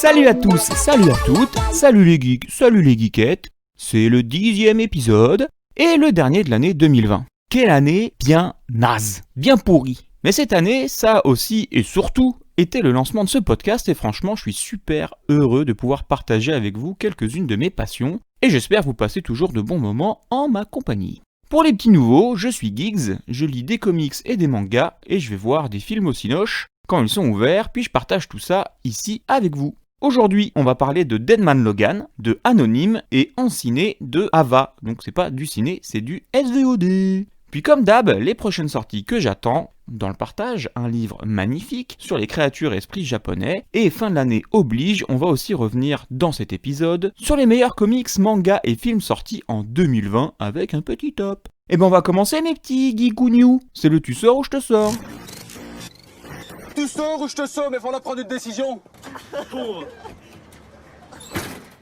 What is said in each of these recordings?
Salut à tous, salut à toutes, salut les geeks, salut les geekettes. C'est le 10e épisode et le dernier de l'année 2020. Quelle année bien naze, bien pourrie. Mais cette année, ça a aussi et surtout été le lancement de ce podcast et franchement, je suis super heureux de pouvoir partager avec vous quelques-unes de mes passions et j'espère vous passer toujours de bons moments en ma compagnie. Pour les petits nouveaux, je suis Giggs, je lis des comics et des mangas et je vais voir des films au cinoche quand ils sont ouverts, puis je partage tout ça ici avec vous. Aujourd'hui, on va parler de Dead Man Logan, de Anonyme et en ciné de Ava. Donc c'est pas du ciné, c'est du SVOD. Puis comme d'hab, les prochaines sorties que j'attends, dans le partage, un livre magnifique sur les créatures et esprits japonais, et fin de l'année oblige, on va aussi revenir dans cet épisode sur les meilleurs comics, mangas et films sortis en 2020 avec un petit top. Et ben on va commencer mes petits geekouniou. C'est le tu sors ou je te sors. Tu sors ou je te sors, mais faut prendre une décision.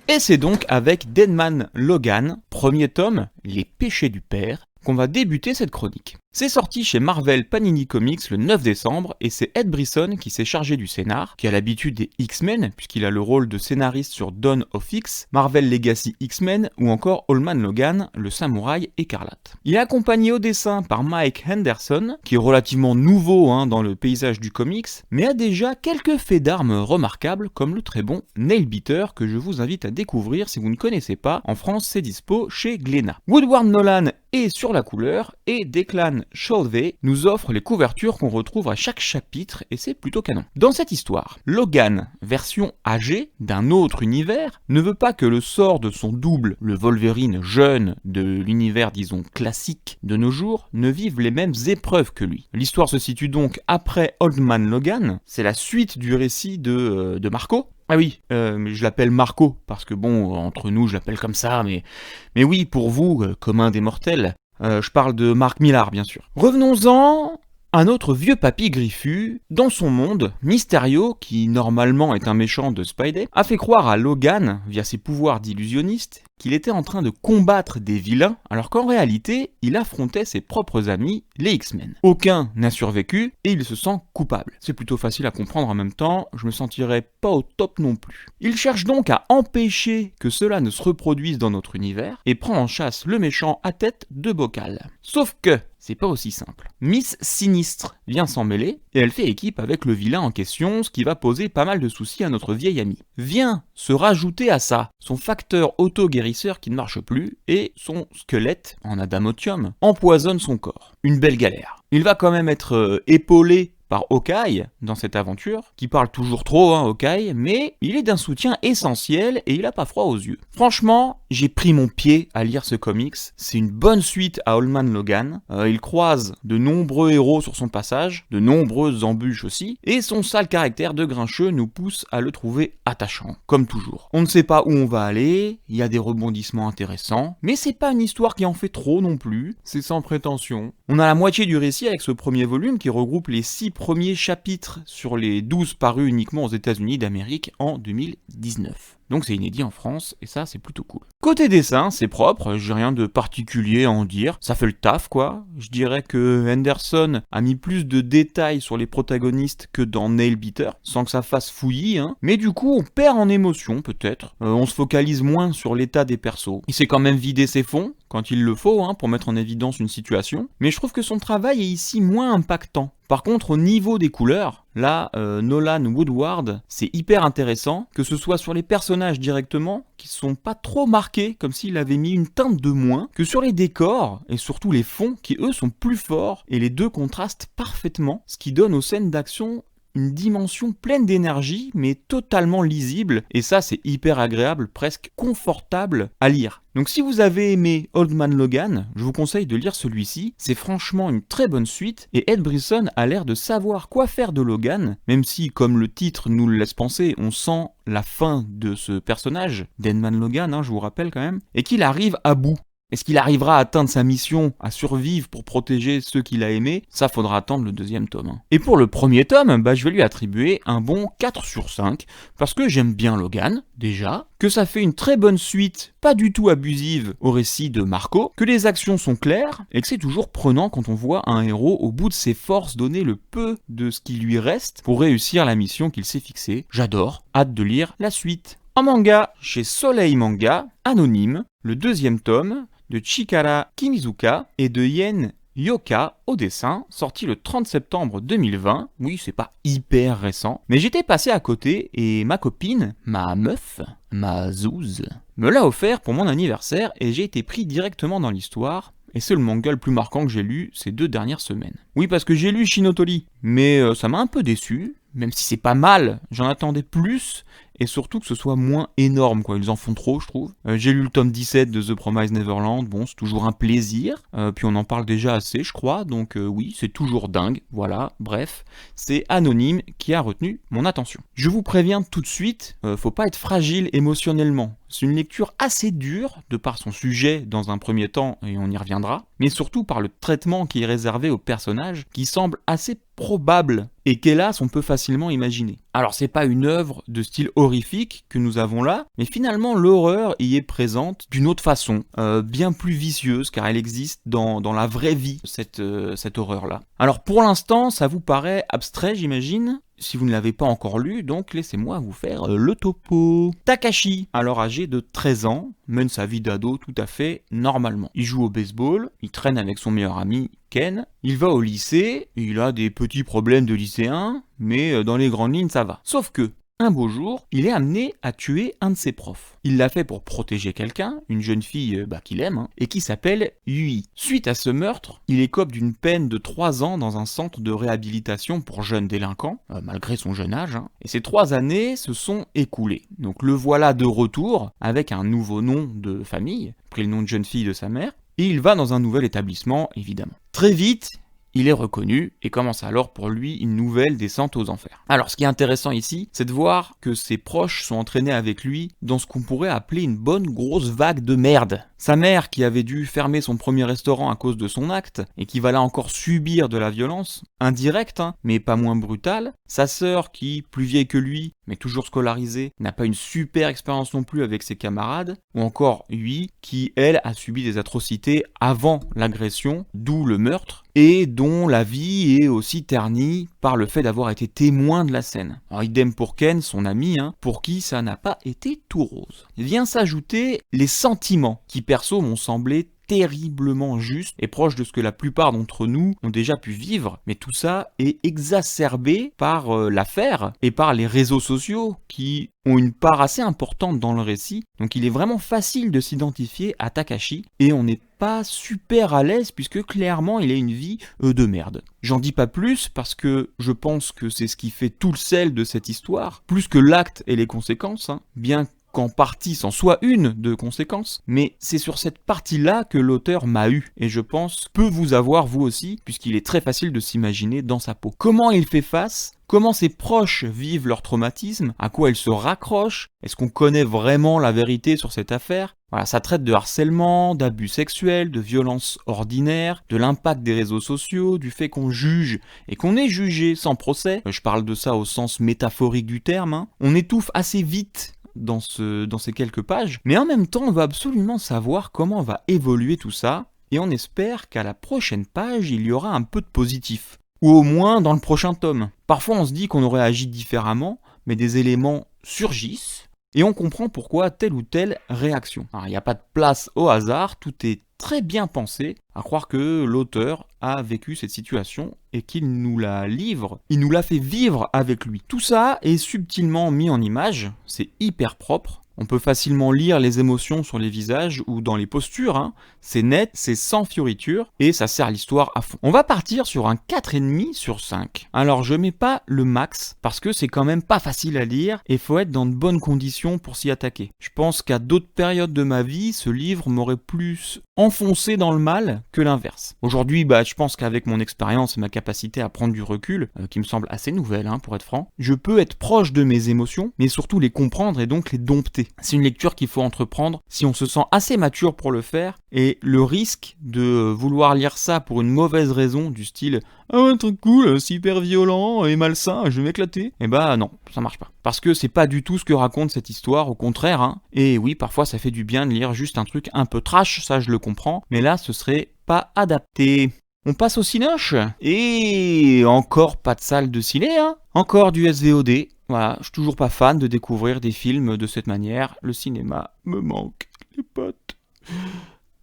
Et c'est donc avec Dead Man Logan, premier tome, Les péchés du père, qu'on va débuter cette chronique. C'est sorti chez Marvel Panini Comics le 9 décembre et c'est Ed Brisson qui s'est chargé du scénar, qui a l'habitude des X-Men puisqu'il a le rôle de scénariste sur Dawn of X, Marvel Legacy X-Men ou encore Old Man Logan, le samouraï écarlate. Il est accompagné au dessin par Mike Henderson, qui est relativement nouveau dans le paysage du comics, mais a déjà quelques faits d'armes remarquables comme le très bon Nailbeater que je vous invite à découvrir si vous ne connaissez pas. En France, c'est dispo chez Glénat. Woodward Nolan est sur la couleur et Declan Shalvey nous offre les couvertures qu'on retrouve à chaque chapitre et c'est plutôt canon. Dans cette histoire, Logan, version âgée d'un autre univers, ne veut pas que le sort de son double, le Wolverine jeune de l'univers disons classique de nos jours, ne vive les mêmes épreuves que lui. L'histoire se situe donc après Old Man Logan, c'est la suite du récit de Marco. Ah oui, je l'appelle Marco, parce que bon, entre nous je l'appelle comme ça, mais oui, pour vous, commun des mortels, je parle de Mark Millar, bien sûr. Revenons-en à notre vieux papy griffu. Dans son monde, Mysterio, qui normalement est un méchant de Spidey, a fait croire à Logan, via ses pouvoirs d'illusionniste, qu'il était en train de combattre des vilains, alors qu'en réalité, il affrontait ses propres amis, les X-Men. Aucun n'a survécu, et il se sent coupable. C'est plutôt facile à comprendre en même temps, je me sentirais pas au top non plus. Il cherche donc à empêcher que cela ne se reproduise dans notre univers, et prend en chasse le méchant à tête de bocal. Sauf que, c'est pas aussi simple. Miss Sinistre vient s'en mêler, et elle fait équipe avec le vilain en question, ce qui va poser pas mal de soucis à notre vieil ami. Vient se rajouter à ça son facteur auto-guérisseur qui ne marche plus, et son squelette, en adamantium, empoisonne son corps. Une belle galère. Il va quand même être épaulé par Hawkeye dans cette aventure, qui parle toujours trop, Hawkeye, mais il est d'un soutien essentiel et il a pas froid aux yeux. Franchement, j'ai pris mon pied à lire ce comics, c'est une bonne suite à Old Man Logan, il croise de nombreux héros sur son passage, de nombreuses embûches aussi, et son sale caractère de grincheux nous pousse à le trouver attachant, comme toujours. On ne sait pas où on va aller, il y a des rebondissements intéressants, mais c'est pas une histoire qui en fait trop non plus, c'est sans prétention. On a la moitié du récit avec ce premier volume qui regroupe les 6 premiers chapitres sur les 12 parus uniquement aux États-Unis d'Amérique en 2019. Donc c'est inédit en France, et ça c'est plutôt cool. Côté dessin, c'est propre, j'ai rien de particulier à en dire, ça fait le taf quoi. Je dirais que Henderson a mis plus de détails sur les protagonistes que dans Nailbeater, sans que ça fasse fouillis, mais du coup on perd en émotion peut-être, on se focalise moins sur l'état des persos. Il s'est quand même vidé ses fonds, quand il le faut, pour mettre en évidence une situation, mais je trouve que son travail est ici moins impactant. Par contre, au niveau des couleurs, là, Nolan Woodward, c'est hyper intéressant, que ce soit sur les personnages directement, qui sont pas trop marqués, comme s'il avait mis une teinte de moins, que sur les décors, et surtout les fonds, qui eux sont plus forts, et les deux contrastent parfaitement, ce qui donne aux scènes d'action une dimension pleine d'énergie, mais totalement lisible, et ça c'est hyper agréable, presque confortable à lire. Donc si vous avez aimé Old Man Logan, je vous conseille de lire celui-ci, c'est franchement une très bonne suite, et Ed Brisson a l'air de savoir quoi faire de Logan, même si, comme le titre nous le laisse penser, on sent la fin de ce personnage, Dead Man Logan, je vous rappelle quand même, et qu'il arrive à bout. Est-ce qu'il arrivera à atteindre sa mission, à survivre pour protéger ceux qu'il a aimés? Ça, faudra attendre le deuxième tome. Et pour le premier tome, je vais lui attribuer un bon 4 sur 5, parce que j'aime bien Logan, déjà, que ça fait une très bonne suite, pas du tout abusive au récit de Marco, que les actions sont claires, et que c'est toujours prenant quand on voit un héros au bout de ses forces donner le peu de ce qui lui reste pour réussir la mission qu'il s'est fixée. J'adore, hâte de lire la suite. En manga, chez Soleil Manga, Anonyme, le deuxième tome, de Chikara Kimizuka et de Yen Yoka au dessin, sorti le 30 septembre 2020. Oui, c'est pas hyper récent, mais j'étais passé à côté et ma copine, ma meuf, ma zouze, me l'a offert pour mon anniversaire et j'ai été pris directement dans l'histoire. Et c'est le manga le plus marquant que j'ai lu ces 2 dernières semaines. Oui, parce que j'ai lu Shinotori, mais ça m'a un peu déçu, même si c'est pas mal, j'en attendais plus, et surtout que ce soit moins énorme, quoi. Ils en font trop, je trouve. J'ai lu le tome 17 de The Promised Neverland, bon, c'est toujours un plaisir, puis on en parle déjà assez, je crois, donc oui, c'est toujours dingue, voilà, bref, c'est Anonyme qui a retenu mon attention. Je vous préviens tout de suite, faut pas être fragile émotionnellement. C'est une lecture assez dure, de par son sujet dans un premier temps, et on y reviendra, mais surtout par le traitement qui est réservé aux personnages, qui semble assez probable, et qu'hélas on peut facilement imaginer. Alors c'est pas une œuvre de style horrifique que nous avons là, mais finalement l'horreur y est présente d'une autre façon, bien plus vicieuse, car elle existe dans la vraie vie, cette horreur-là. Alors pour l'instant, ça vous paraît abstrait, j'imagine, si vous ne l'avez pas encore lu, donc laissez-moi vous faire le topo. Takashi, alors âgé de 13 ans, mène sa vie d'ado tout à fait normalement. Il joue au baseball, il traîne avec son meilleur ami Ken, il va au lycée, il a des petits problèmes de lycéen, mais dans les grandes lignes ça va. Sauf que, un beau jour, il est amené à tuer un de ses profs. Il l'a fait pour protéger quelqu'un, une jeune fille qu'il aime, et qui s'appelle Yui. Suite à ce meurtre, il écope d'une peine de 3 ans dans un centre de réhabilitation pour jeunes délinquants, malgré son jeune âge, et ces 3 années se sont écoulées. Donc le voilà de retour, avec un nouveau nom de famille, pris le nom de jeune fille de sa mère, et il va dans un nouvel établissement, évidemment. Très vite, il est reconnu et commence alors pour lui une nouvelle descente aux enfers. Alors ce qui est intéressant ici, c'est de voir que ses proches sont entraînés avec lui dans ce qu'on pourrait appeler une bonne grosse vague de merde. Sa mère qui avait dû fermer son premier restaurant à cause de son acte et qui va là encore subir de la violence, indirecte mais pas moins brutale. Sa sœur qui, plus vieille que lui, mais toujours scolarisée, n'a pas une super expérience non plus avec ses camarades. Ou encore lui qui, elle, a subi des atrocités avant l'agression, d'où le meurtre, et dont la vie est aussi ternie par le fait d'avoir été témoin de la scène. Alors idem pour Ken, son ami, pour qui ça n'a pas été tout rose. Vient s'ajouter les sentiments, qui perso m'ont semblé terriblement juste et proche de ce que la plupart d'entre nous ont déjà pu vivre, mais tout ça est exacerbé par l'affaire et par les réseaux sociaux qui ont une part assez importante dans le récit, donc il est vraiment facile de s'identifier à Takashi et on n'est pas super à l'aise puisque clairement il a une vie de merde. J'en dis pas plus parce que je pense que c'est ce qui fait tout le sel de cette histoire, plus que l'acte et les conséquences, bien qu'en partie c'en soit une de conséquence, mais c'est sur cette partie-là que l'auteur m'a eu, et je pense peut vous avoir vous aussi, puisqu'il est très facile de s'imaginer dans sa peau. Comment il fait face ? Comment ses proches vivent leur traumatisme ? À quoi ils se raccrochent ? Est-ce qu'on connaît vraiment la vérité sur cette affaire ? Voilà, ça traite de harcèlement, d'abus sexuels, de violences ordinaires, de l'impact des réseaux sociaux, du fait qu'on juge et qu'on est jugé sans procès. Je parle de ça au sens métaphorique du terme. On étouffe assez vite dans ces quelques pages, mais en même temps on veut absolument savoir comment va évoluer tout ça, et on espère qu'à la prochaine page il y aura un peu de positif, ou au moins dans le prochain tome. Parfois on se dit qu'on aurait agi différemment, mais des éléments surgissent, et on comprend pourquoi telle ou telle réaction. Alors il n'y a pas de place au hasard, tout est très bien pensé, à croire que l'auteur a vécu cette situation et qu'il nous la livre, il nous la fait vivre avec lui. Tout ça est subtilement mis en image, c'est hyper propre, on peut facilement lire les émotions sur les visages ou dans les postures, c'est net, c'est sans fioriture et ça sert l'histoire à fond. On va partir sur un 4,5 sur 5. Alors je mets pas le max parce que c'est quand même pas facile à lire et faut être dans de bonnes conditions pour s'y attaquer. Je pense qu'à d'autres périodes de ma vie, ce livre m'aurait plus enfoncé dans le mal que l'inverse. Aujourd'hui, je pense qu'avec mon expérience et ma capacité à prendre du recul, qui me semble assez nouvelle pour être franc, je peux être proche de mes émotions, mais surtout les comprendre et donc les dompter. adapté. C'est une lecture qu'il faut entreprendre si on se sent assez mature pour le faire, et le risque de vouloir lire ça pour une mauvaise raison, du style « Ah ouais, truc cool, super violent et malsain, je vais m'éclater », eh bah non, ça marche pas. Parce que c'est pas du tout ce que raconte cette histoire, au contraire, hein. Et oui, parfois ça fait du bien de lire juste un truc un peu trash, ça je le comprends, mais là ce serait pas adapté. On passe au cinoche, et encore pas de salle de ciné, hein. Encore du SVOD. Voilà, je suis toujours pas fan de découvrir des films de cette manière. Le cinéma me manque, les potes.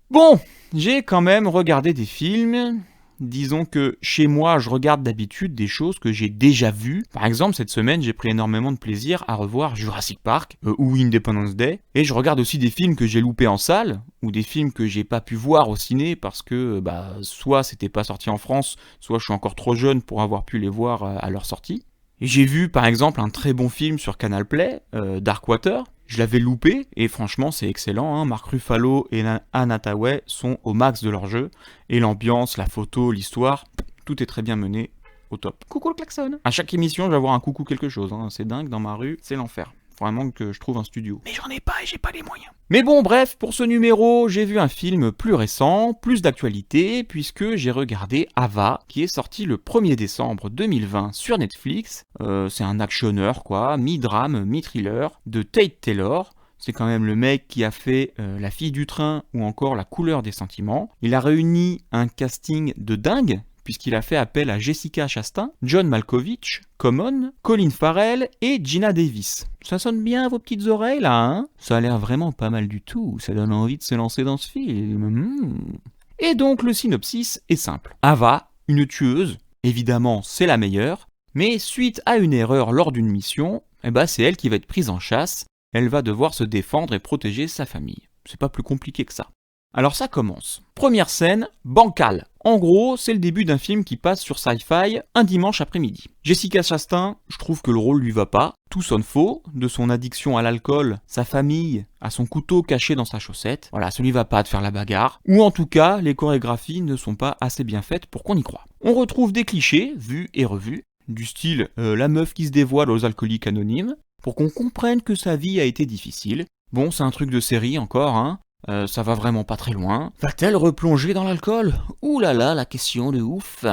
Bon, j'ai quand même regardé des films. Disons que chez moi, je regarde d'habitude des choses que j'ai déjà vues. Par exemple, cette semaine, j'ai pris énormément de plaisir à revoir Jurassic Park ou Independence Day. Et je regarde aussi des films que j'ai loupés en salle, ou des films que j'ai pas pu voir au ciné parce que soit c'était pas sorti en France, soit je suis encore trop jeune pour avoir pu les voir à leur sortie. Et j'ai vu par exemple un très bon film sur Canal Play, Darkwater. Je l'avais loupé, et franchement c'est excellent, hein. Mark Ruffalo et Anne Hathaway sont au max de leur jeu, et l'ambiance, la photo, l'histoire, tout est très bien mené, au top. Coucou le klaxon. À chaque émission je vais avoir un coucou quelque chose, hein. C'est dingue, dans ma rue, c'est l'enfer. Faut vraiment que je trouve un studio. Mais j'en ai pas et j'ai pas les moyens. Mais bon, bref, pour ce numéro, j'ai vu un film plus récent, plus d'actualité, puisque j'ai regardé Ava, qui est sorti le 1er décembre 2020 sur Netflix. C'est un actionneur, quoi, mi-drame, mi-thriller, de Tate Taylor. C'est quand même le mec qui a fait La fille du train ou encore La couleur des sentiments. Il a réuni un casting de dingue, puisqu'il a fait appel à Jessica Chastain, John Malkovich, Common, Colin Farrell et Gina Davis. Ça sonne bien à vos petites oreilles là, hein? Ça a l'air vraiment pas mal du tout, ça donne envie de se lancer dans ce film. Et donc le synopsis est simple. Ava, une tueuse, évidemment c'est la meilleure, mais suite à une erreur lors d'une mission, c'est elle qui va être prise en chasse, elle va devoir se défendre et protéger sa famille. C'est pas plus compliqué que ça. Alors ça commence. Première scène, bancale. En gros, c'est le début d'un film qui passe sur Sci-Fi un dimanche après-midi. Jessica Chastain, je trouve que le rôle lui va pas. Tout sonne faux, de son addiction à l'alcool, sa famille, à son couteau caché dans sa chaussette. Voilà, ça lui va pas de faire la bagarre. Ou en tout cas, les chorégraphies ne sont pas assez bien faites pour qu'on y croie. On retrouve des clichés, vus et revus, du style la meuf qui se dévoile aux alcooliques anonymes, pour qu'on comprenne que sa vie a été difficile. Bon, c'est un truc de série encore, hein. Ça va vraiment pas très loin. Va-t-elle replonger dans l'alcool? Ouh là là, la question de ouf.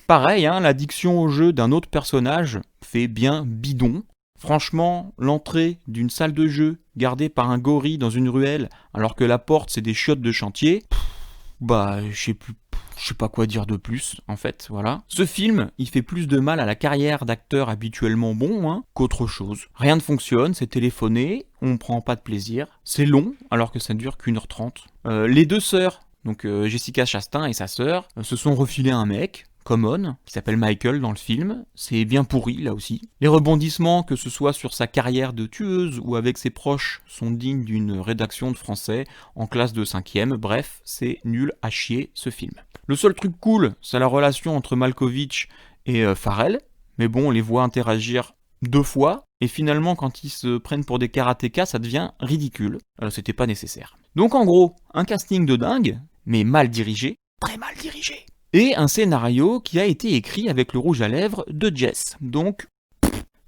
Pareil, hein, l'addiction au jeu d'un autre personnage fait bien bidon. Franchement, l'entrée d'une salle de jeu gardée par un gorille dans une ruelle, alors que la porte c'est des chiottes de chantier, je sais pas quoi dire de plus, en fait, voilà. Ce film, il fait plus de mal à la carrière d'acteur habituellement bon, qu'autre chose. Rien ne fonctionne, c'est téléphoné, on prend pas de plaisir. C'est long, alors que ça ne dure qu'1h30. Les deux sœurs, donc Jessica Chastain et sa sœur, se sont refilés un mec, Common, qui s'appelle Michael dans le film. C'est bien pourri, là aussi. Les rebondissements, que ce soit sur sa carrière de tueuse ou avec ses proches, sont dignes d'une rédaction de français en classe de 5e. Bref, c'est nul à chier, ce film. Le seul truc cool, c'est la relation entre Malkovich et Farrell. Mais bon, on les voit interagir 2 fois. Et finalement, quand ils se prennent pour des karatékas, ça devient ridicule. C'était pas nécessaire. Donc en gros, un casting de dingue, mais mal dirigé. Très mal dirigé. Et un scénario qui a été écrit avec le rouge à lèvres de Jess. Donc,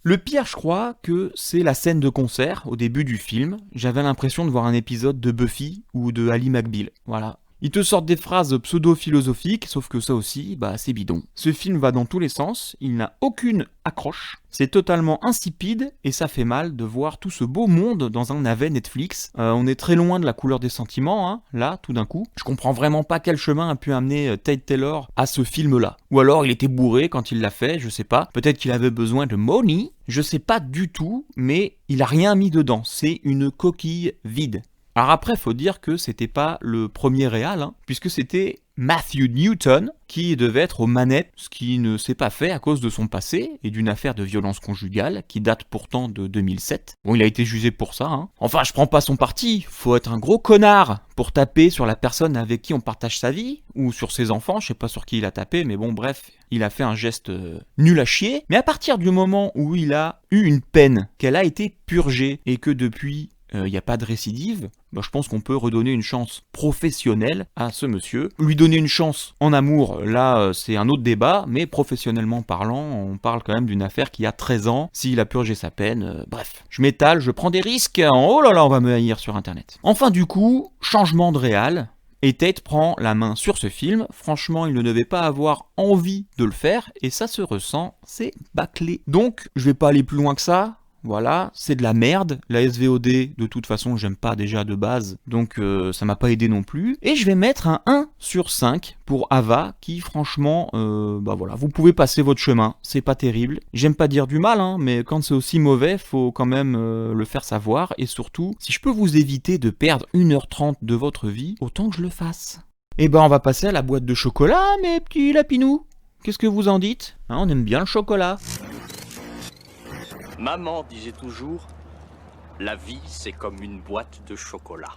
le pire, je crois, que c'est la scène de concert au début du film. J'avais l'impression de voir un épisode de Buffy ou de Ally McBeal. Voilà. Ils te sortent des phrases pseudo-philosophiques, sauf que ça aussi, c'est bidon. Ce film va dans tous les sens, il n'a aucune accroche, c'est totalement insipide, et ça fait mal de voir tout ce beau monde dans un navet Netflix. On est très loin de La couleur des sentiments, là, tout d'un coup. Je comprends vraiment pas quel chemin a pu amener Tate Taylor à ce film-là. Ou alors il était bourré quand il l'a fait, je sais pas. Peut-être qu'il avait besoin de money, je sais pas du tout, mais il a rien mis dedans, c'est une coquille vide. Alors après, faut dire que c'était pas le premier réal, puisque c'était Matthew Newton qui devait être aux manettes, ce qui ne s'est pas fait à cause de son passé et d'une affaire de violence conjugale qui date pourtant de 2007. Bon, il a été jugé pour ça, Enfin, je prends pas son parti, faut être un gros connard pour taper sur la personne avec qui on partage sa vie, ou sur ses enfants, je sais pas sur qui il a tapé, mais bon, bref, il a fait un geste nul à chier. Mais à partir du moment où il a eu une peine, qu'elle a été purgée, et que depuis il n'y a pas de récidive, je pense qu'on peut redonner une chance professionnelle à ce monsieur. Lui donner une chance en amour, là c'est un autre débat, mais professionnellement parlant, on parle quand même d'une affaire qui a 13 ans, s'il a purgé sa peine, bref. Je m'étale, je prends des risques, oh là là, on va me haïr sur internet. Enfin du coup, changement de réal, et Tate prend la main sur ce film. Franchement, il ne devait pas avoir envie de le faire, et ça se ressent, c'est bâclé. Donc, je vais pas aller plus loin que ça. Voilà, c'est de la merde. La SVOD, de toute façon, j'aime pas déjà de base, donc ça m'a pas aidé non plus. Et je vais mettre un 1 sur 5 pour Ava, qui franchement, voilà, vous pouvez passer votre chemin, c'est pas terrible. J'aime pas dire du mal, mais quand c'est aussi mauvais, faut quand même le faire savoir, et surtout, si je peux vous éviter de perdre 1h30 de votre vie, autant que je le fasse. Et on va passer à la boîte de chocolat, mes petits lapinous. Qu'est-ce que vous en dites ? On aime bien le chocolat. Maman disait toujours, la vie c'est comme une boîte de chocolat.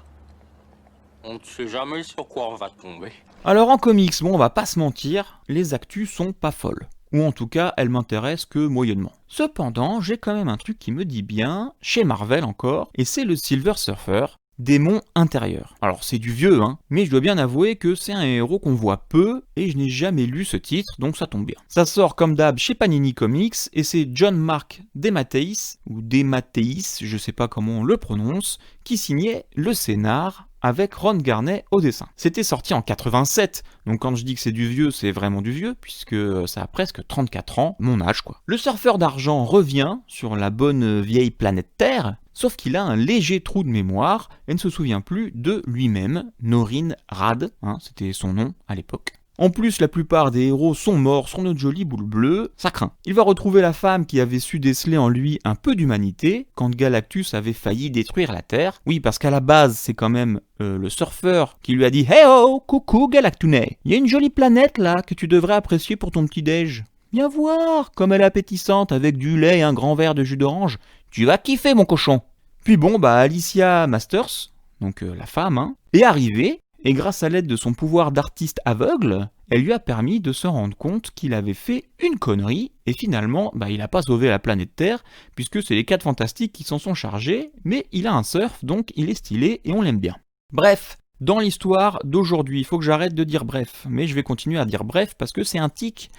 On ne sait jamais sur quoi on va tomber. Alors en comics, on va pas se mentir, les actus sont pas folles. Ou en tout cas, elles m'intéressent que moyennement. Cependant, j'ai quand même un truc qui me dit bien, chez Marvel encore, et c'est le Silver Surfer, Démon intérieur. Alors c'est du vieux, mais je dois bien avouer que c'est un héros qu'on voit peu, et je n'ai jamais lu ce titre, donc ça tombe bien. Ça sort comme d'hab chez Panini Comics, et c'est John Mark DeMatteis, ou DeMatteis, je sais pas comment on le prononce, qui signait le scénar, avec Ron Garney au dessin. C'était sorti en 87, donc quand je dis que c'est du vieux, c'est vraiment du vieux, puisque ça a presque 34 ans, mon âge quoi. Le surfeur d'argent revient sur la bonne vieille planète Terre, sauf qu'il a un léger trou de mémoire et ne se souvient plus de lui-même, Norrin Radd, c'était son nom à l'époque. En plus, la plupart des héros sont morts sur notre jolie boule bleue, ça craint. Il va retrouver la femme qui avait su déceler en lui un peu d'humanité quand Galactus avait failli détruire la Terre. Oui, parce qu'à la base, c'est quand même le surfeur qui lui a dit « Hey oh, coucou Galactounet, il y a une jolie planète là que tu devrais apprécier pour ton petit-déj. Viens voir, comme elle est appétissante avec du lait et un grand verre de jus d'orange. Tu vas kiffer mon cochon !» Puis Alicia Masters, donc la femme, est arrivée. Et grâce à l'aide de son pouvoir d'artiste aveugle, elle lui a permis de se rendre compte qu'il avait fait une connerie, et finalement, il n'a pas sauvé la planète Terre, puisque c'est les 4 Fantastiques qui s'en sont chargés, mais il a un surf, donc il est stylé, et on l'aime bien. Bref, dans l'histoire d'aujourd'hui, il faut que j'arrête de dire bref, mais je vais continuer à dire bref, parce que c'est un tic,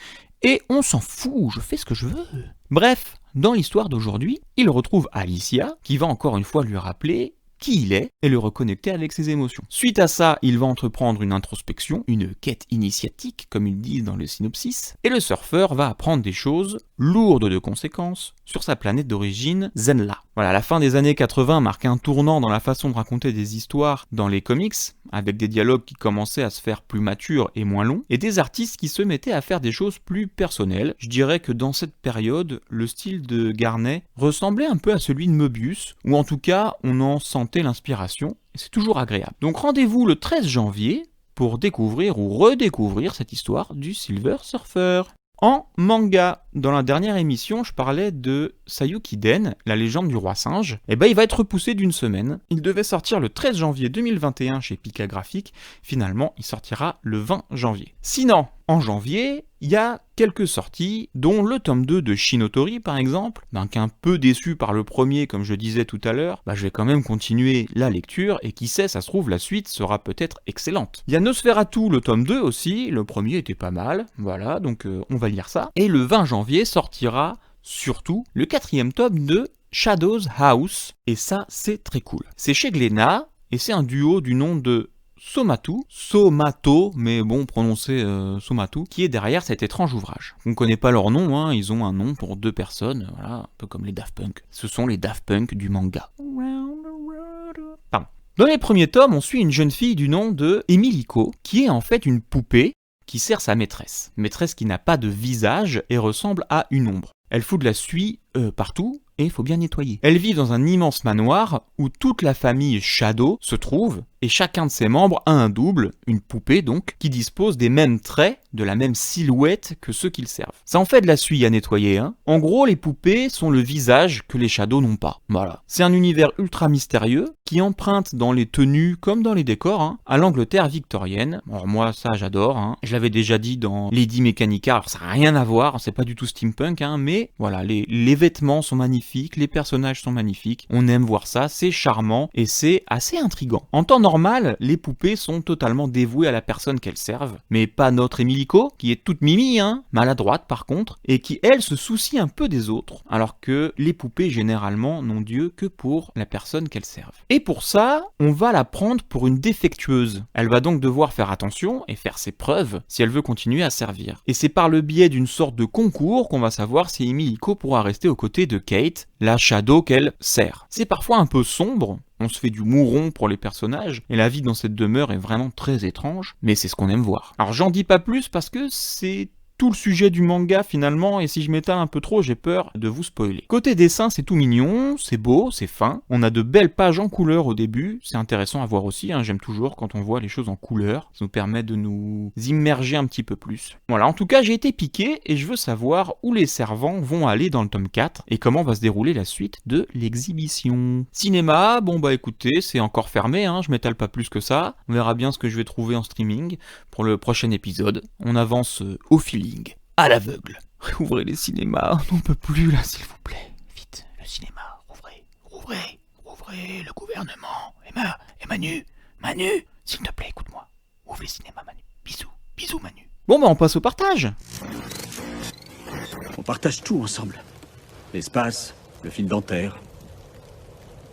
et on s'en fout, je fais ce que je veux. Bref, dans l'histoire d'aujourd'hui, il retrouve Alicia, qui va encore une fois lui rappeler qui il est et le reconnecter avec ses émotions. Suite à ça, il va entreprendre une introspection, une quête initiatique, comme ils disent dans le synopsis, et le surfeur va apprendre des choses lourdes de conséquences sur sa planète d'origine, Zenla. Voilà, la fin des années 80 marque un tournant dans la façon de raconter des histoires dans les comics, avec des dialogues qui commençaient à se faire plus matures et moins longs, et des artistes qui se mettaient à faire des choses plus personnelles. Je dirais que dans cette période, le style de Garney ressemblait un peu à celui de Moebius, ou en tout cas, on en sentait l'inspiration, et c'est toujours agréable. Donc rendez-vous le 13 janvier pour découvrir ou redécouvrir cette histoire du Silver Surfer. En manga, dans la dernière émission, je parlais de Sayuki Den, la légende du roi singe. Il va être repoussé d'une semaine. Il devait sortir le 13 janvier 2021 chez Pika Graphics. Finalement, il sortira le 20 janvier. Sinon, en janvier, il y a quelques sorties, dont le tome 2 de Shinotori par exemple. Un peu déçu par le premier, comme je disais tout à l'heure, je vais quand même continuer la lecture, et qui sait, ça se trouve, la suite sera peut-être excellente. Il y a Nosferatu, le tome 2 aussi, le premier était pas mal, voilà, donc on va lire ça. Et le 20 janvier sortira surtout le 4e tome de Shadows House, et ça c'est très cool. C'est chez Glénat, et c'est un duo du nom de Somato, mais prononcé Somatu, qui est derrière cet étrange ouvrage. On ne connaît pas leur nom, ils ont un nom pour 2 personnes, voilà, un peu comme les Daft Punk. Ce sont les Daft Punk du manga. Pardon. Dans les premiers tomes, on suit une jeune fille du nom de Emiliko, qui est en fait une poupée qui sert sa maîtresse. Une maîtresse qui n'a pas de visage et ressemble à une ombre. Elle fout de la suie partout, et il faut bien nettoyer. Elle vit dans un immense manoir où toute la famille Shadow se trouve, et chacun de ses membres a un double, une poupée donc, qui dispose des mêmes traits, de la même silhouette que ceux qu'ils servent. Ça en fait de la suie à nettoyer, En gros, les poupées sont le visage que les Shadows n'ont pas. Voilà. C'est un univers ultra mystérieux, qui emprunte dans les tenues comme dans les décors à l'Angleterre victorienne. Alors moi ça j'adore, je l'avais déjà dit dans Lady Mechanica, alors ça n'a rien à voir, c'est pas du tout steampunk, mais voilà, les vêtements sont magnifiques, les personnages sont magnifiques, on aime voir ça, c'est charmant et c'est assez intriguant. En temps normal, les poupées sont totalement dévouées à la personne qu'elles servent, mais pas notre Emilico, qui est toute mimi, maladroite par contre, et qui elle se soucie un peu des autres, alors que les poupées généralement n'ont Dieu que pour la personne qu'elles servent. Et pour ça, on va la prendre pour une défectueuse. Elle va donc devoir faire attention et faire ses preuves si elle veut continuer à servir. Et c'est par le biais d'une sorte de concours qu'on va savoir si Emilico pourra rester aux côtés de Kate, la Shadow qu'elle sert. C'est parfois un peu sombre, on se fait du mouron pour les personnages, et la vie dans cette demeure est vraiment très étrange, mais c'est ce qu'on aime voir. Alors j'en dis pas plus parce que c'est tout le sujet du manga finalement, et si je m'étale un peu trop, j'ai peur de vous spoiler. Côté dessin, c'est tout mignon, c'est beau, c'est fin, on a de belles pages en couleur au début, c'est intéressant à voir aussi, j'aime toujours quand on voit les choses en couleur, ça nous permet de nous immerger un petit peu plus. Voilà, en tout cas j'ai été piqué, et je veux savoir où les servants vont aller dans le tome 4, et comment va se dérouler la suite de l'exhibition. Cinéma, bon bah écoutez, c'est encore fermé, je m'étale pas plus que ça, on verra bien ce que je vais trouver en streaming pour le prochain épisode, on avance au feeling. À l'aveugle. Ouvrez les cinémas, on n'en peut plus là, s'il vous plaît. Vite, le cinéma, ouvrez, le gouvernement. Et Manu, s'il te plaît, écoute-moi. Ouvre les cinémas, Manu. Bisous, Manu. Bon bah on passe au partage. On partage tout ensemble. L'espace, le fil dentaire,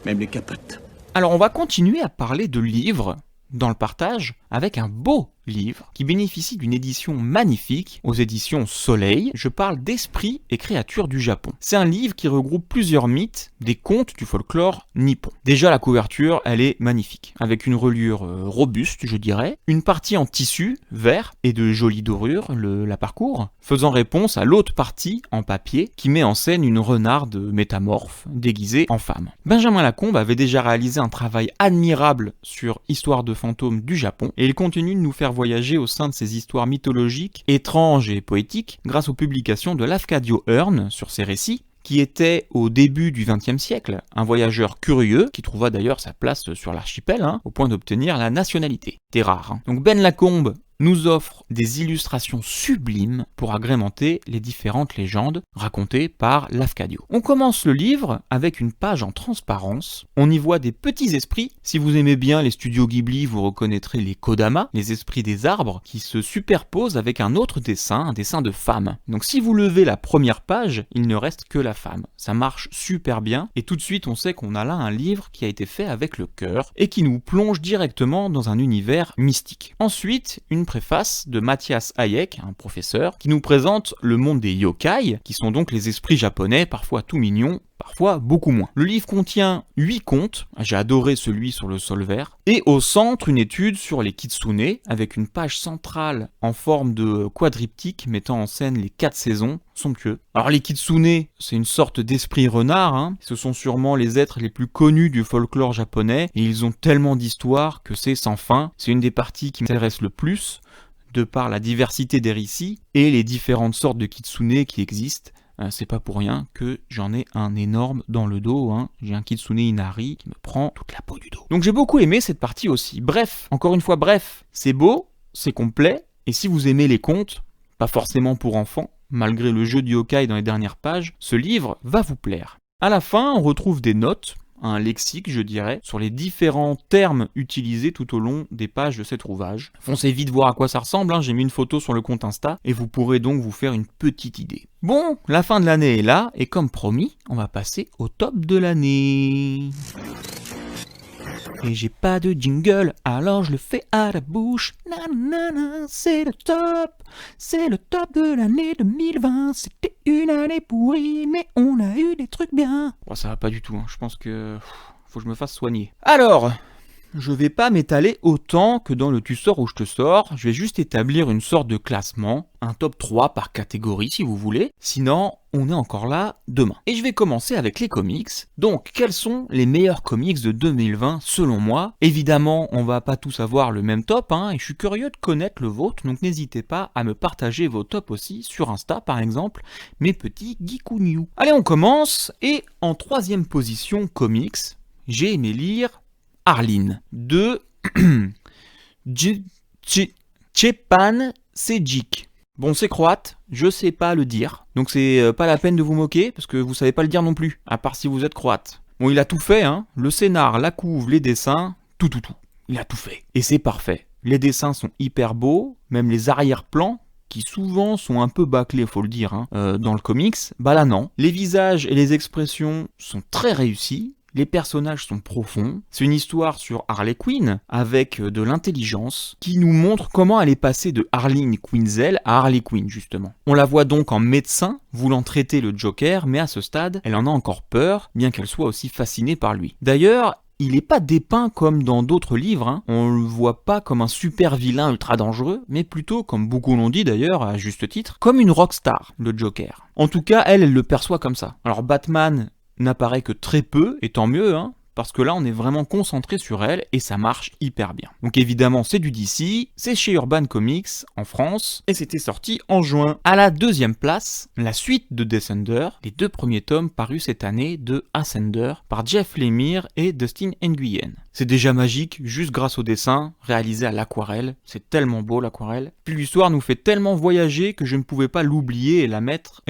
même les capotes. Alors on va continuer à parler de livres dans le partage avec un beau livre qui bénéficie d'une édition magnifique aux éditions Soleil. Je parle d'Esprits et créatures du Japon. C'est un livre qui regroupe plusieurs mythes, des contes du folklore nippon. Déjà la couverture, elle est magnifique, avec une reliure robuste, je dirais, une partie en tissu vert et de jolies dorures, la parcours, faisant réponse à l'autre partie en papier qui met en scène une renarde métamorphe déguisée en femme. Benjamin Lacombe avait déjà réalisé un travail admirable sur Histoire de fantômes du Japon et il continue de nous faire voyager au sein de ces histoires mythologiques, étranges et poétiques, grâce aux publications de Lafcadio Hearn sur ses récits, qui était au début du XXe siècle un voyageur curieux, qui trouva d'ailleurs sa place sur l'archipel, au point d'obtenir la nationalité. C'est rare. Donc Ben Lacombe nous offre des illustrations sublimes pour agrémenter les différentes légendes racontées par Lafcadio. On commence le livre avec une page en transparence. On y voit des petits esprits. Si vous aimez bien les studios Ghibli, vous reconnaîtrez les Kodama, les esprits des arbres, qui se superposent avec un autre dessin, un dessin de femme. Donc si vous levez la première page, il ne reste que la femme. Ça marche super bien et tout de suite on sait qu'on a là un livre qui a été fait avec le cœur et qui nous plonge directement dans un univers mystique. Ensuite, une préface de Matthias Hayek, un professeur, qui nous présente le monde des yokai, qui sont donc les esprits japonais, parfois tout mignons, parfois beaucoup moins. Le livre contient 8 contes, j'ai adoré celui sur le sol vert, et au centre une étude sur les kitsune, avec une page centrale en forme de quadriptyque mettant en scène les 4 saisons, somptueux. Alors les kitsune, c'est une sorte d'esprit renard, ce sont sûrement les êtres les plus connus du folklore japonais, et ils ont tellement d'histoires que c'est sans fin. C'est une des parties qui m'intéresse le plus, de par la diversité des récits, et les différentes sortes de kitsune qui existent. C'est pas pour rien que j'en ai un énorme dans le dos, J'ai un kitsune inari qui me prend toute la peau du dos. Donc j'ai beaucoup aimé cette partie aussi. Bref, encore une fois, c'est beau, c'est complet, et si vous aimez les contes, pas forcément pour enfants, malgré le jeu du yokai dans les dernières pages, ce livre va vous plaire. À la fin, on retrouve des notes, un lexique, je dirais, sur les différents termes utilisés tout au long des pages de cet ouvrage. Foncez vite voir à quoi ça ressemble, j'ai mis une photo sur le compte Insta, et vous pourrez donc vous faire une petite idée. Bon, la fin de l'année est là, et comme promis, on va passer au top de l'année. Et j'ai pas de jingle, alors je le fais à la bouche. Nanana, c'est le top de l'année 2020. C'était une année pourrie, mais on a eu des trucs bien. Bon, ça va pas du tout, je pense que faut que je me fasse soigner. Alors, je vais pas m'étaler autant que dans le Tu sors ou je te sors, je vais juste établir une sorte de classement, un top 3 par catégorie si vous voulez, sinon on est encore là demain. Et je vais commencer avec les comics. Donc, quels sont les meilleurs comics de 2020 selon moi? Évidemment, on va pas tous avoir le même top, et je suis curieux de connaître le vôtre, donc n'hésitez pas à me partager vos tops aussi sur Insta par exemple, mes petits geekouniou. Allez, on commence, et en 3e position comics, j'ai aimé lire Arline de Stepan Sejic. Bon, c'est croate, je sais pas le dire, donc c'est pas la peine de vous moquer, parce que vous savez pas le dire non plus, à part si vous êtes croate. Bon, il a tout fait, hein, le scénar, la couve, les dessins, tout. Il a tout fait. Et c'est parfait. Les dessins sont hyper beaux, même les arrière-plans, qui souvent sont un peu bâclés, faut le dire, hein, dans le comics, bah là non. Les visages et les expressions sont très réussis, les personnages sont profonds. C'est une histoire sur Harley Quinn avec de l'intelligence qui nous montre comment elle est passée de Harleen Quinzel à Harley Quinn justement. On la voit donc en médecin voulant traiter le Joker, mais à ce stade, elle en a encore peur, bien qu'elle soit aussi fascinée par lui. D'ailleurs, il n'est pas dépeint comme dans d'autres livres, hein. On le voit pas comme un super vilain ultra dangereux, mais plutôt, comme beaucoup l'ont dit d'ailleurs, à juste titre, comme une rockstar, le Joker. En tout cas, elle le perçoit comme ça. Alors Batman n'apparaît que très peu, et tant mieux, hein, parce que là on est vraiment concentré sur elle, et ça marche hyper bien. Donc évidemment c'est du DC, c'est chez Urban Comics, en France, et c'était sorti en juin. À la deuxième place, la suite de Descender, les 2 premiers tomes parus cette année de Ascender, par Jeff Lemire et Dustin Nguyen. C'est déjà magique, juste grâce au dessin, réalisé à l'aquarelle, c'est tellement beau l'aquarelle. Puis l'histoire nous fait tellement voyager que je ne pouvais pas l'oublier et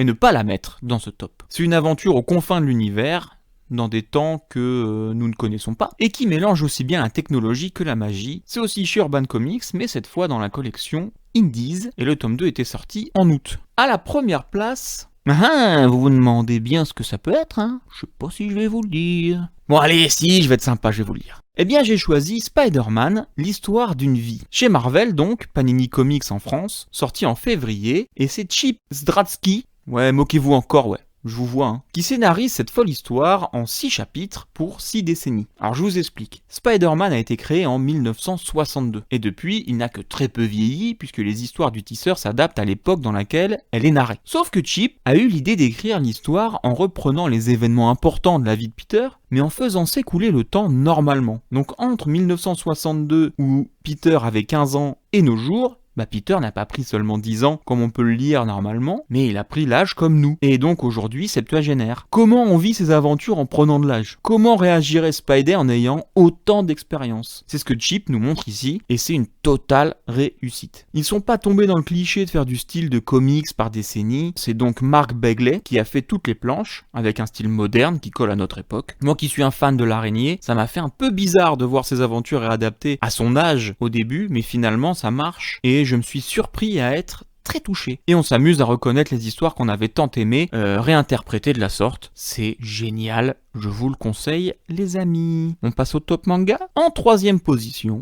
ne pas la mettre dans ce top. C'est une aventure aux confins de l'univers, dans des temps que nous ne connaissons pas, et qui mélange aussi bien la technologie que la magie. C'est aussi chez Urban Comics, mais cette fois dans la collection Indies, et le tome 2 était sorti en août. À la première place... vous vous demandez bien ce que ça peut être, hein? Je sais pas si je vais vous le dire. Bon allez, si, je vais être sympa, je vais vous le dire. Eh bien j'ai choisi Spider-Man, l'histoire d'une vie. Chez Marvel donc, Panini Comics en France, sorti en février, et c'est Chip Zdarsky, ouais moquez-vous encore, ouais. Je vous vois, hein, qui scénarise cette folle histoire en 6 chapitres pour 6 décennies. Alors je vous explique. Spider-Man a été créé en 1962, et depuis, il n'a que très peu vieilli, puisque les histoires du tisseur s'adaptent à l'époque dans laquelle elle est narrée. Sauf que Chip a eu l'idée d'écrire l'histoire en reprenant les événements importants de la vie de Peter, mais en faisant s'écouler le temps normalement. Donc entre 1962, où Peter avait 15 ans, et nos jours, Peter n'a pas pris seulement 10 ans comme on peut le lire normalement, mais il a pris l'âge comme nous, et donc aujourd'hui septuagénaire. Comment on vit ses aventures en prenant de l'âge? Comment réagirait Spidey en ayant autant d'expérience? C'est ce que Chip nous montre ici, et c'est une totale réussite. Ils sont pas tombés dans le cliché de faire du style de comics par décennie, c'est donc Mark Bagley qui a fait toutes les planches, avec un style moderne qui colle à notre époque. Moi qui suis un fan de l'araignée, ça m'a fait un peu bizarre de voir ses aventures réadaptées à son âge au début, mais finalement ça marche, et je me suis surpris à être très touché. Et on s'amuse à reconnaître les histoires qu'on avait tant aimées, réinterprétées de la sorte. C'est génial, je vous le conseille les amis. On passe au top manga. En 3e position,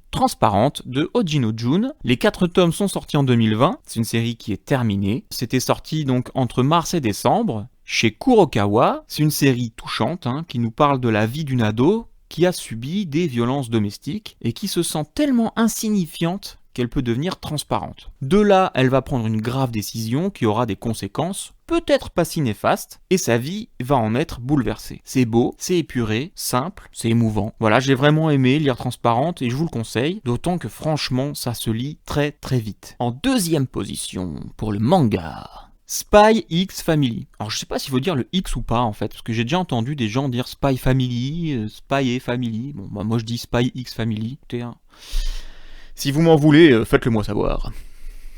Transparente de Hojino Jun. Les 4 tomes sont sortis en 2020, c'est une série qui est terminée. C'était sorti donc entre mars et décembre, chez Kurokawa. C'est une série touchante, hein, qui nous parle de la vie d'une ado qui a subi des violences domestiques et qui se sent tellement insignifiante qu'elle peut devenir transparente. De là, elle va prendre une grave décision qui aura des conséquences, peut-être pas si néfastes, et sa vie va en être bouleversée. C'est beau, c'est épuré, simple, c'est émouvant. Voilà, j'ai vraiment aimé lire Transparente et je vous le conseille, d'autant que franchement, ça se lit très très vite. En 2e position, pour le manga, Spy X Family. Alors je sais pas s'il faut dire le X ou pas en fait, parce que j'ai déjà entendu des gens dire Spy Family, Spy et Family. Bon moi je dis Spy X Family. Écoutez, hein. Si vous m'en voulez, faites-le moi savoir.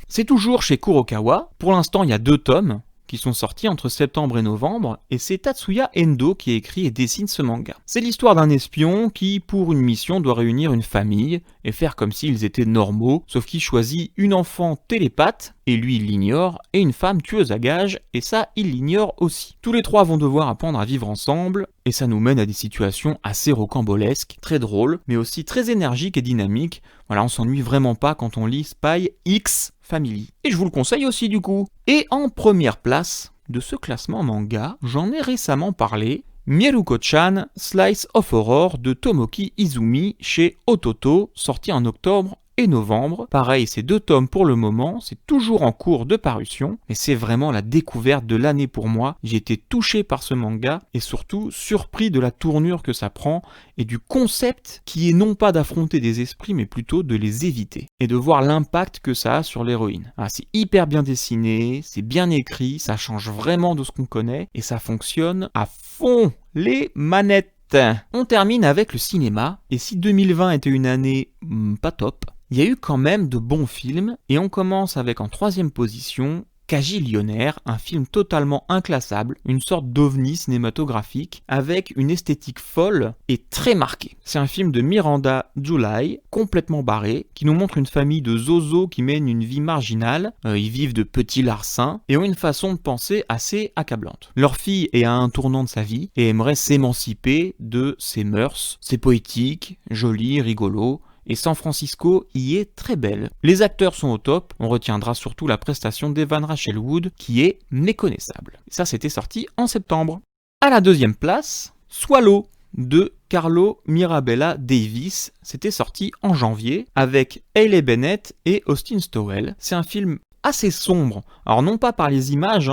C'est toujours chez Kurokawa. Pour l'instant, il y a 2 tomes qui sont sortis entre septembre et novembre, et c'est Tatsuya Endo qui écrit et dessine ce manga. C'est l'histoire d'un espion qui, pour une mission, doit réunir une famille et faire comme s'ils étaient normaux, sauf qu'il choisit une enfant télépathe, et lui il l'ignore, et une femme tueuse à gages, et ça il l'ignore aussi. Tous les 3 vont devoir apprendre à vivre ensemble, et ça nous mène à des situations assez rocambolesques, très drôles, mais aussi très énergiques et dynamiques. Voilà, on s'ennuie vraiment pas quand on lit Spy X Family. Et je vous le conseille aussi du coup. Et en première place de ce classement manga, j'en ai récemment parlé, Mieruko-chan Slice of Horror de Tomoki Izumi chez Ototo, sorti en octobre et novembre. Pareil, c'est 2 tomes pour le moment, c'est toujours en cours de parution, mais c'est vraiment la découverte de l'année pour moi. J'ai été touché par ce manga et surtout surpris de la tournure que ça prend et du concept qui est non pas d'affronter des esprits mais plutôt de les éviter et de voir l'impact que ça a sur l'héroïne. Ah, c'est hyper bien dessiné, c'est bien écrit, ça change vraiment de ce qu'on connaît et ça fonctionne à fond. Les manettes. On termine avec le cinéma, et si 2020 était une année pas top, il y a eu quand même de bons films, et on commence avec en 3e position Cagillionnaire, un film totalement inclassable, une sorte d'ovni cinématographique avec une esthétique folle et très marquée. C'est un film de Miranda July, complètement barré, qui nous montre une famille de zozos qui mènent une vie marginale, ils vivent de petits larcins et ont une façon de penser assez accablante. Leur fille est à un tournant de sa vie et aimerait s'émanciper de ses mœurs. C'est poétique, joli, rigolo, et San Francisco y est très belle. Les acteurs sont au top, on retiendra surtout la prestation d'Evan Rachel Wood qui est méconnaissable. Ça, c'était sorti en septembre. À la 2e place, Swallow de Carlo Mirabella Davis, c'était sorti en janvier avec Hayley Bennett et Austin Stowell. C'est un film assez sombre, alors non pas par les images,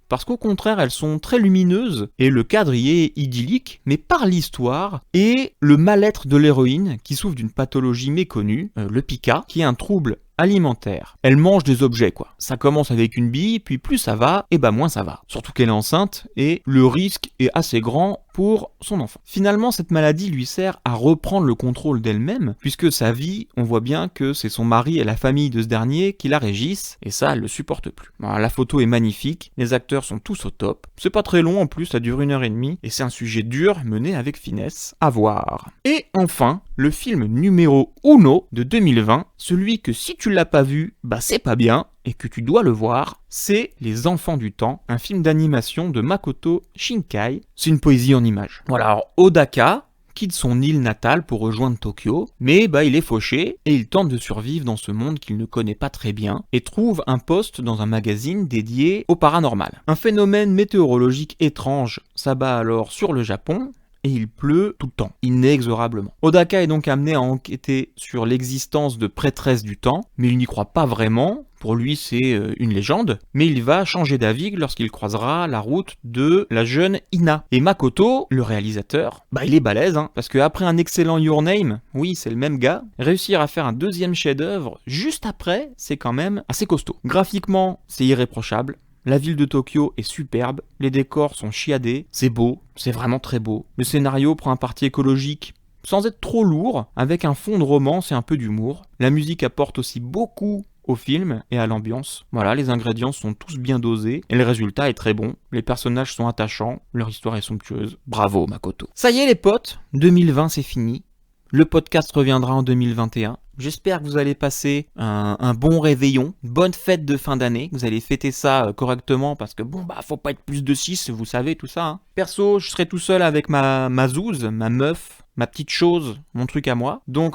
parce qu'au contraire elles sont très lumineuses et le cadre y est idyllique, mais par l'histoire et le mal-être de l'héroïne qui souffre d'une pathologie méconnue, le pica, qui est un trouble alimentaire. Elle mange des objets quoi. Ça commence avec une bille, puis plus ça va, et moins ça va. Surtout qu'elle est enceinte et le risque est assez grand pour son enfant. Finalement, cette maladie lui sert à reprendre le contrôle d'elle-même, puisque sa vie, on voit bien que c'est son mari et la famille de ce dernier qui la régissent, et ça, elle le supporte plus. Alors, la photo est magnifique, les acteurs sont tous au top. C'est pas très long en plus, ça dure 1h30, et c'est un sujet dur mené avec finesse. À voir. Et enfin, le film numéro 1 de 2020, celui que si tu l'as pas vu, c'est pas bien, et que tu dois le voir, c'est Les Enfants du Temps, un film d'animation de Makoto Shinkai. C'est une poésie en images. Voilà, alors Odaka quitte son île natale pour rejoindre Tokyo, mais il est fauché et il tente de survivre dans ce monde qu'il ne connaît pas très bien et trouve un poste dans un magazine dédié au paranormal. Un phénomène météorologique étrange s'abat alors sur le Japon, et il pleut tout le temps, inexorablement. Odaka est donc amené à enquêter sur l'existence de prêtresses du temps, mais il n'y croit pas vraiment. Pour lui, c'est une légende, mais il va changer d'avis lorsqu'il croisera la route de la jeune Ina. Et Makoto, le réalisateur, il est balèze, parce qu'après un excellent Your Name, oui, c'est le même gars, réussir à faire un 2e chef-d'œuvre juste après, c'est quand même assez costaud. Graphiquement, c'est irréprochable. La ville de Tokyo est superbe, les décors sont chiadés, c'est beau, c'est vraiment très beau. Le scénario prend un parti écologique sans être trop lourd, avec un fond de romance et un peu d'humour. La musique apporte aussi beaucoup au film et à l'ambiance. Voilà, les ingrédients sont tous bien dosés et le résultat est très bon. Les personnages sont attachants, leur histoire est somptueuse. Bravo Makoto. Ça y est les potes, 2020 c'est fini. Le podcast reviendra en 2021. J'espère que vous allez passer un bon réveillon, une bonne fête de fin d'année, que vous allez fêter ça correctement parce que faut pas être plus de 6, vous savez tout ça. Perso, je serai tout seul avec ma zouze, ma meuf, ma petite chose, mon truc à moi. Donc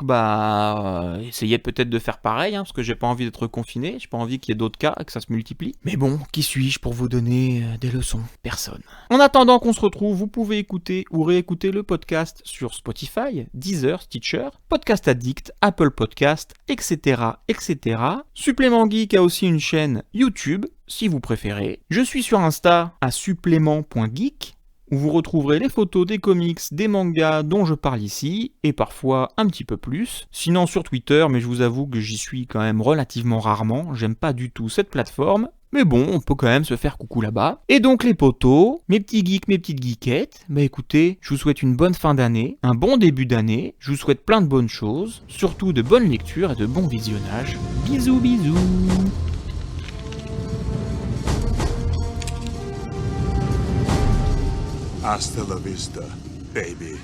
essayez peut-être de faire pareil, parce que j'ai pas envie d'être confiné, j'ai pas envie qu'il y ait d'autres cas, que ça se multiplie. Mais bon, qui suis-je pour vous donner des leçons? Personne. En attendant qu'on se retrouve, vous pouvez écouter ou réécouter le podcast sur Spotify, Deezer, Stitcher, Podcast Addict, Apple Podcast, etc., etc. Supplément Geek a aussi une chaîne YouTube, si vous préférez. Je suis sur Insta à supplément.geek, où vous retrouverez les photos des comics, des mangas dont je parle ici, et parfois un petit peu plus. Sinon sur Twitter, mais je vous avoue que j'y suis quand même relativement rarement, j'aime pas du tout cette plateforme, mais bon, on peut quand même se faire coucou là-bas. Et donc les potos, mes petits geeks, mes petites geekettes, écoutez, je vous souhaite une bonne fin d'année, un bon début d'année, je vous souhaite plein de bonnes choses, surtout de bonnes lectures et de bons visionnages. Bisous bisous. Hasta la vista, baby.